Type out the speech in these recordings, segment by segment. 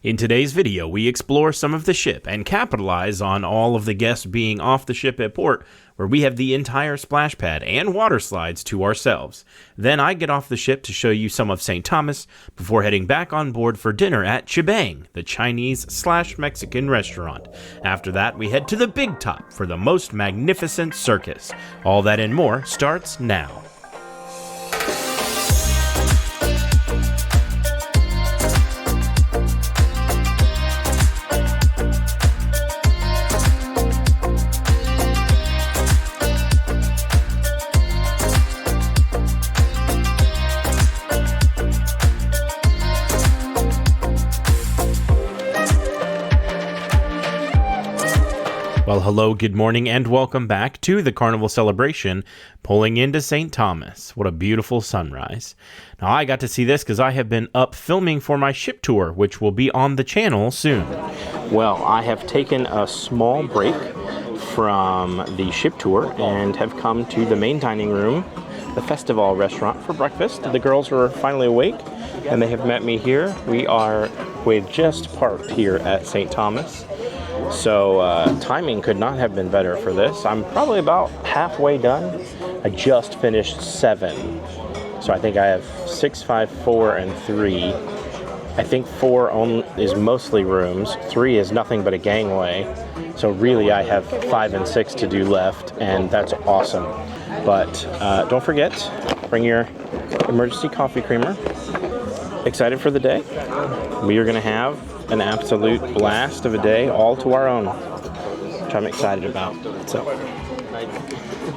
In today's video, we explore some of the ship and capitalize on all of the guests being off the ship at port, where we have the entire splash pad and water slides to ourselves. Then I get off the ship to show you some of St. Thomas before heading back on board for dinner at Chibang, the Chinese/Mexican restaurant. After that, we head to the Big Top for the Most Magnificent Circus. All that and more starts now. Well, hello, good morning, and welcome back to the Carnival Celebration, pulling into St. Thomas. What a beautiful sunrise. Now, I got to see this because I have been up filming for my ship tour, which will be on the channel soon. Well, I have taken a small break from the ship tour and have come to the main dining room, the Festival restaurant, for breakfast. The girls are finally awake, and they have met me here. We've just parked here at St. Thomas. So timing could not have been better for this. I'm probably about halfway done. I just finished 7. So I think I have 6, 5, 4, and 3. I think 4 is mostly rooms. 3 is nothing but a gangway. So really I have 5 and 6 to do left, and that's awesome. But don't forget, bring your emergency coffee creamer. Excited for the day? We are going to have an absolute blast of a day all to our own, which I'm excited about. So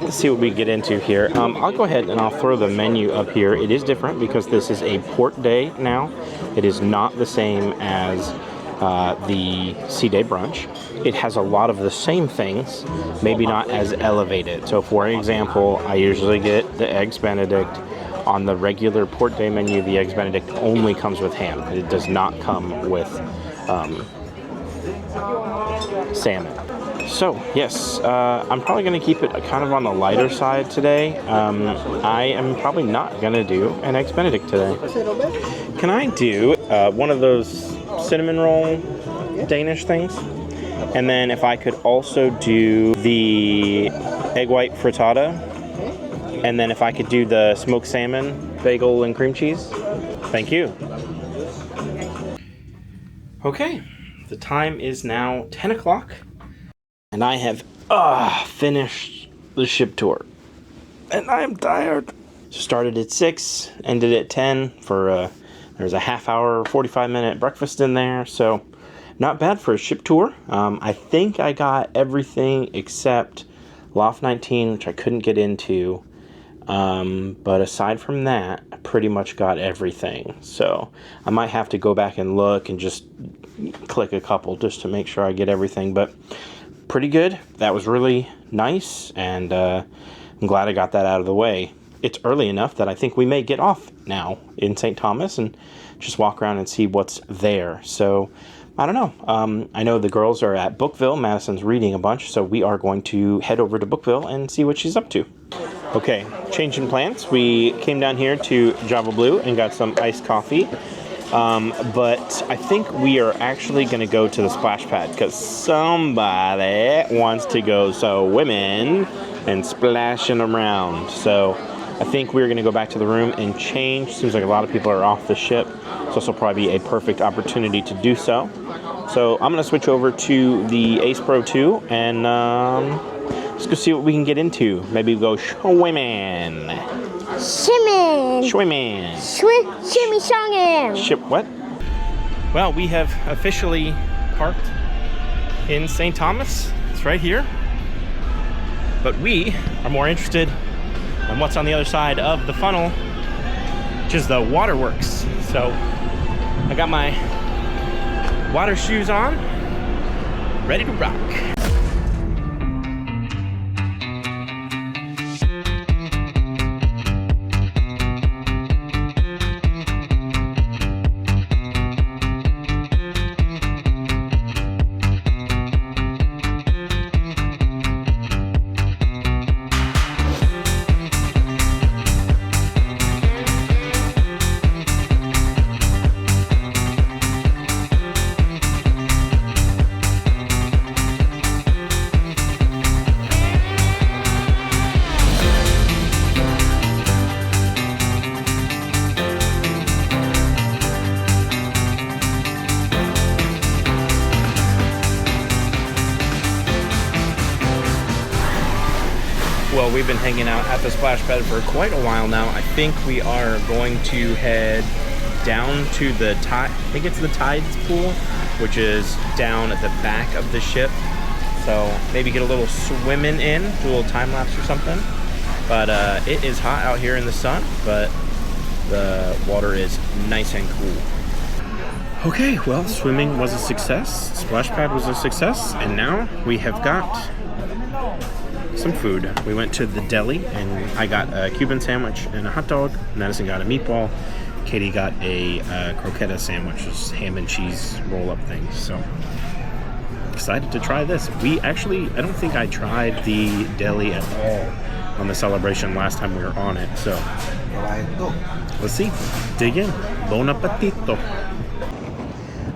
let's see what we get into here. I'll go ahead and I'll throw the menu up here. It is different because this is a port day now. It is not the same as the sea day brunch. It has a lot of the same things, maybe not as elevated. So for example, I usually get the Eggs Benedict. On the regular port day menu, the Eggs Benedict only comes with ham. It does not come with salmon. So, yes, I'm probably going to keep it kind of on the lighter side today. I am probably not going to do an Eggs Benedict today. Can I do one of those cinnamon roll Danish things? And then if I could also do the egg white frittata. And then if I could do the smoked salmon, bagel, and cream cheese. Thank you. Okay, the time is now 10 o'clock. And I have finished the ship tour. And I am tired. Started at 6, ended at 10 for, there's a half hour, 45-minute breakfast in there. So not bad for a ship tour. I think I got everything except Loft 19, which I couldn't get into. But aside from that, I pretty much got everything. So I might have to go back and look and just click a couple just to make sure I get everything. But pretty good. That was really nice, and I'm glad I got that out of the way. It's early enough that I think we may get off now in St. Thomas and just walk around and see what's there. So I don't know. I know the girls are at Bookville. Madison's reading a bunch, so we are going to head over to Bookville and see what she's up to. Okay, change in plans. We came down here to Java Blue and got some iced coffee. But I think we are actually going to go to the splash pad because somebody wants to go swimming and splashing around. So I think we're going to go back to the room and change. Seems like a lot of people are off the ship, so this will probably be a perfect opportunity to do so. So I'm going to switch over to the Ace Pro 2 and let's go see what we can get into. Maybe go swimming. Swimming. Shimmy songing. Ship what? Well, we have officially parked in St. Thomas. It's right here. But we are more interested in what's on the other side of the funnel, which is the WaterWorks. So I got my water shoes on, ready to rock. Well, we've been hanging out at the splash pad for quite a while now. I think we are going to head down to the tide. I think it's the tides pool, which is down at the back of the ship. So maybe get a little swimming in, do a little time lapse or something. But it is hot out here in the sun, but the water is nice and cool. Okay, well, swimming was a success, splash pad was a success, and now we have got some food. We went to the deli, and I got a Cuban sandwich and a hot dog. Madison got a meatball. Katie got a croqueta sandwich, just ham and cheese roll-up things. So excited to try this. We actually, I don't think I tried the deli at all on the celebration last time we were on it. So let's see, dig in. Bon appetito.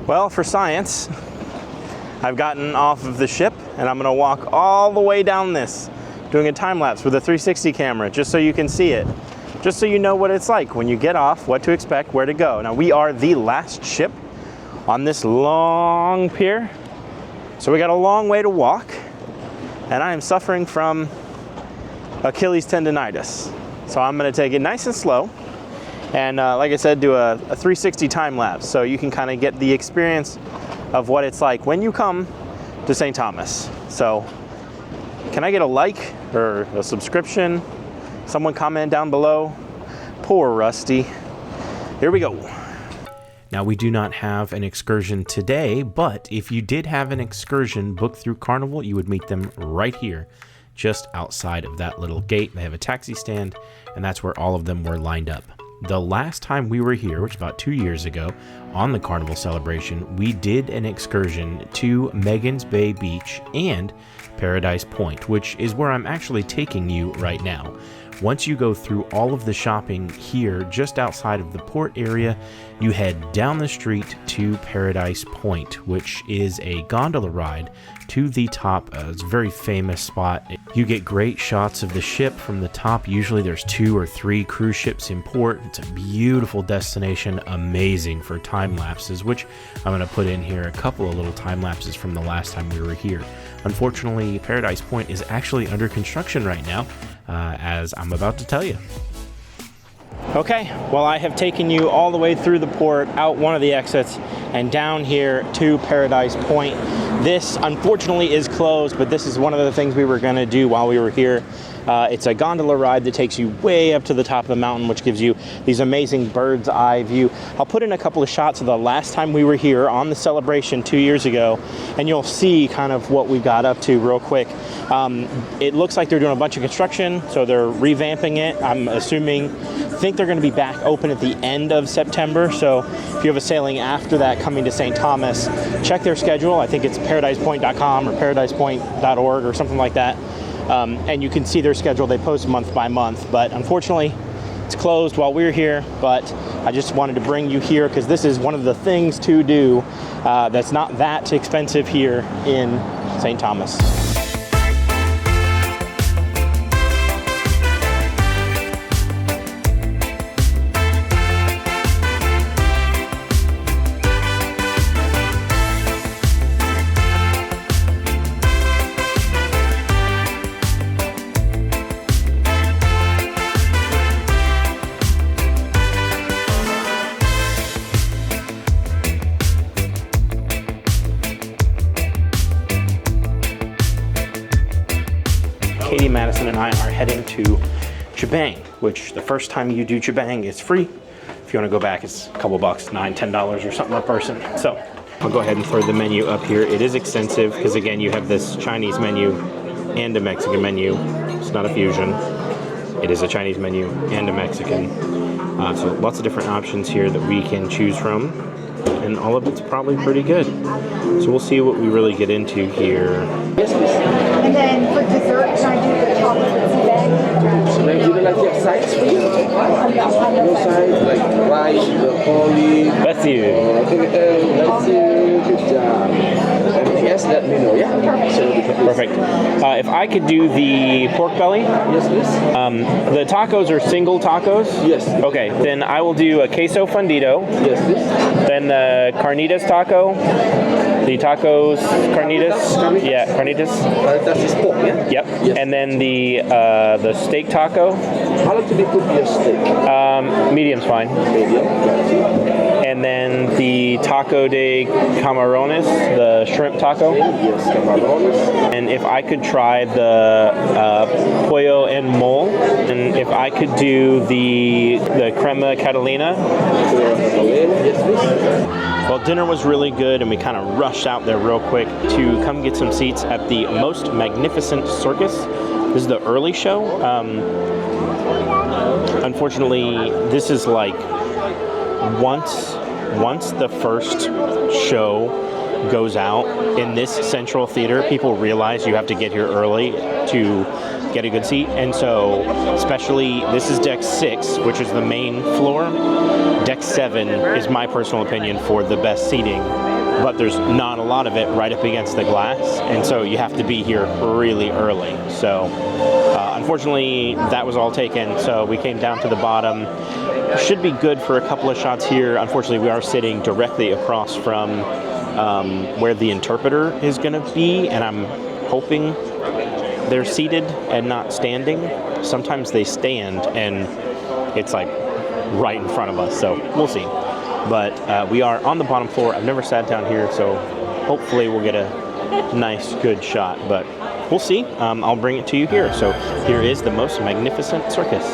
Well, for science, I've gotten off of the ship and I'm gonna walk all the way down this, doing a time lapse with a 360 camera, just so you can see it. Just so you know what it's like when you get off, what to expect, where to go. Now, we are the last ship on this long pier, so we got a long way to walk, and I am suffering from Achilles tendonitis. So I'm gonna take it nice and slow, and like I said, do a 360 time lapse, so you can kind of get the experience of what it's like when you come to St. Thomas. So can I get a like or a subscription? Someone comment down below. Poor Rusty. Here we go. Now, we do not have an excursion today, but if you did have an excursion booked through Carnival, you would meet them right here, just outside of that little gate. They have a taxi stand, and that's where all of them were lined up. The last time we were here, which was about 2 years ago, on the Carnival Celebration, we did an excursion to Magen's Bay Beach and Paradise Point, which is where I'm actually taking you right now. Once you go through all of the shopping here just outside of the port area, you head down the street to Paradise Point, which is a gondola ride to the top. It's a very famous spot. You get great shots of the ship from the top. Usually there's 2 or 3 cruise ships in port. It's a beautiful destination, amazing for time lapses, which I'm going to put in here a couple of little time lapses from the last time we were here. Unfortunately, Paradise Point is actually under construction right now, as I'm about to tell you. Okay, well, I have taken you all the way through the port, out one of the exits, and down here to Paradise Point. This, unfortunately, is closed, but this is one of the things we were going to do while we were here. It's a gondola ride that takes you way up to the top of the mountain, which gives you these amazing bird's eye view. I'll put in a couple of shots of the last time we were here on the celebration 2 years ago, and you'll see kind of what we got up to real quick. It looks like they're doing a bunch of construction, so they're revamping it. I'm think they're going to be back open at the end of September, so if you have a sailing after that coming to St. Thomas, check their schedule. I think it's paradisepoint.com or paradisepoint.org or something like that. And you can see their schedule. They post month by month, but unfortunately it's closed while we're here. But I just wanted to bring you here because this is one of the things to do that's not that expensive here in St. Thomas. Katie, Madison, and I are heading to Chibang, which the first time you do Chibang is free. If you want to go back, it's a couple bucks, $9, $10 or something a person. So I'll go ahead and throw the menu up here. It is extensive because, again, you have this Chinese menu and a Mexican menu. It's not a fusion. It is a Chinese menu and a Mexican. So lots of different options here that we can choose from, and all of it's probably pretty good. So we'll see what we really get into here. And then for dessert, can I do the chocolate tea So maybe you like your sides for you? Your sides, like rice, broccoli. Bless you. Bless you. Good job. Anything else, let me know. Yeah, Perfect. If I could do the pork belly. Yes, please. The tacos are single tacos? Yes. Okay, then I will do a queso fundido. Yes, please. Then the carnitas taco. The tacos, carnitas. Yeah, carnitas. That is pork, yeah? Yep. Yes. And then the steak taco. How long do they put your steak? Medium's fine. Medium. And then the taco de camarones, the shrimp taco. Yes, camarones. And if I could try the pollo en mole, and if I could do the crema catalina. Yes, please. Well, dinner was really good, and we kind of rushed out there real quick to come get some seats at the Most Magnificent Circus. This is the early show. Unfortunately, this is like once the first show goes out in this central theater, people realize you have to get here early to get a good seat. And so, especially, this is deck 6, which is the main floor. Deck 7 is my personal opinion for the best seating, but there's not a lot of it right up against the glass, and so you have to be here really early. So unfortunately, that was all taken, so we came down to the bottom. Should be good for a couple of shots here. Unfortunately, we are sitting directly across from where the interpreter is going to be, and I'm hoping they're seated and not standing. Sometimes they stand and it's like right in front of us, so we'll see. But we are on the bottom floor. I've never sat down here, so hopefully we'll get a nice, good shot, but we'll see. I'll bring it to you here. So here is the Most Magnificent Circus.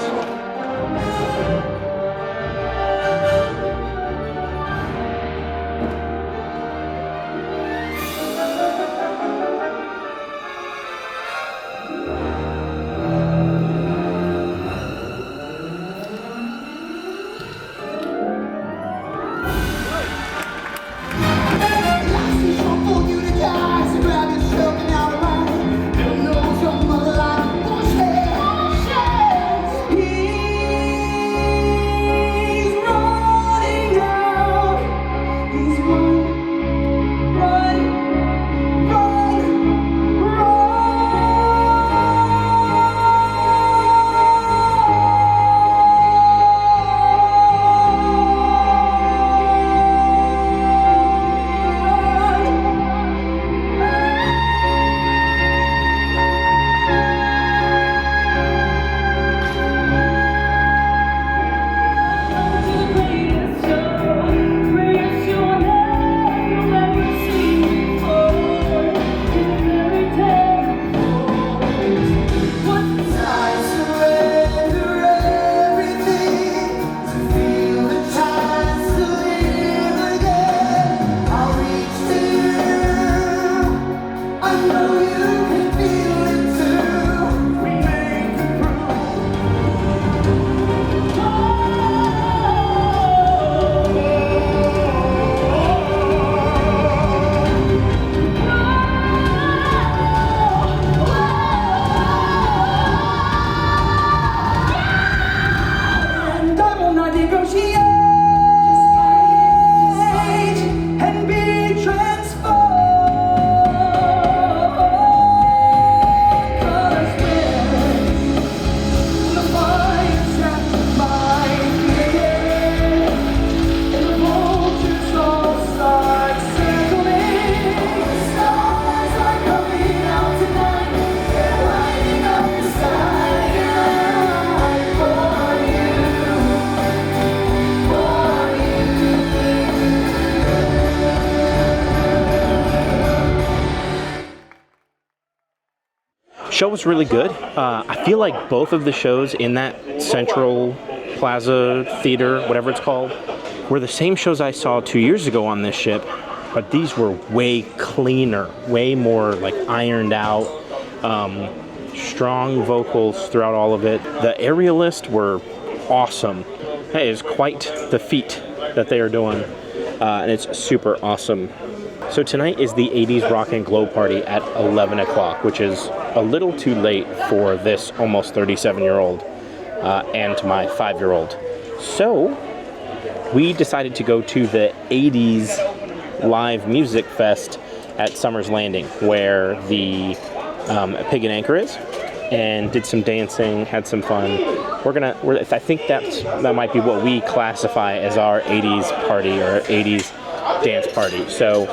Show was really good. I feel like both of the shows in that Central Plaza Theater, whatever it's called, were the same shows I saw 2 years ago on this ship, but these were way cleaner, way more like ironed out, strong vocals throughout all of it. The aerialists were awesome. Hey, it's quite the feat that they are doing, and it's super awesome. So tonight is the 80s Rock and Glow Party at 11 o'clock, which is a little too late for this almost 37-year-old and my 5-year-old. So we decided to go to the 80s Live Music Fest at Summer's Landing, where the Pig and Anchor is, and did some dancing, had some fun. I think that might be what we classify as our 80s party or 80s dance party. So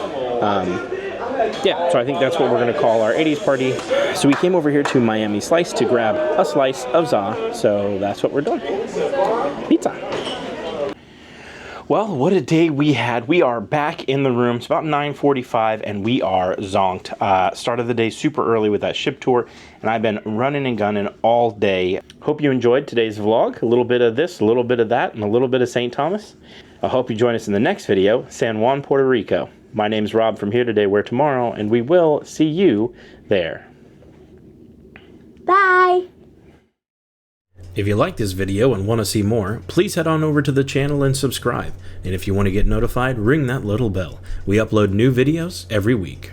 Yeah, so I think that's what we're going to call our 80s party. So we came over here to Miami Slice to grab a slice of za, so that's what we're doing. Pizza. Well, what a day we had. We are back in the room. It's about 9:45 and we are zonked. Started the day super early with that ship tour, and I've been running and gunning all day. Hope you enjoyed today's vlog. A little bit of this, a little bit of that, and a little bit of St. Thomas. I hope you join us in the next video, San Juan, Puerto Rico. My name's Rob from Here Today, Where Tomorrow, and we will see you there. Bye. If you like this video and want to see more, please head on over to the channel and subscribe. And if you want to get notified, ring that little bell. We upload new videos every week.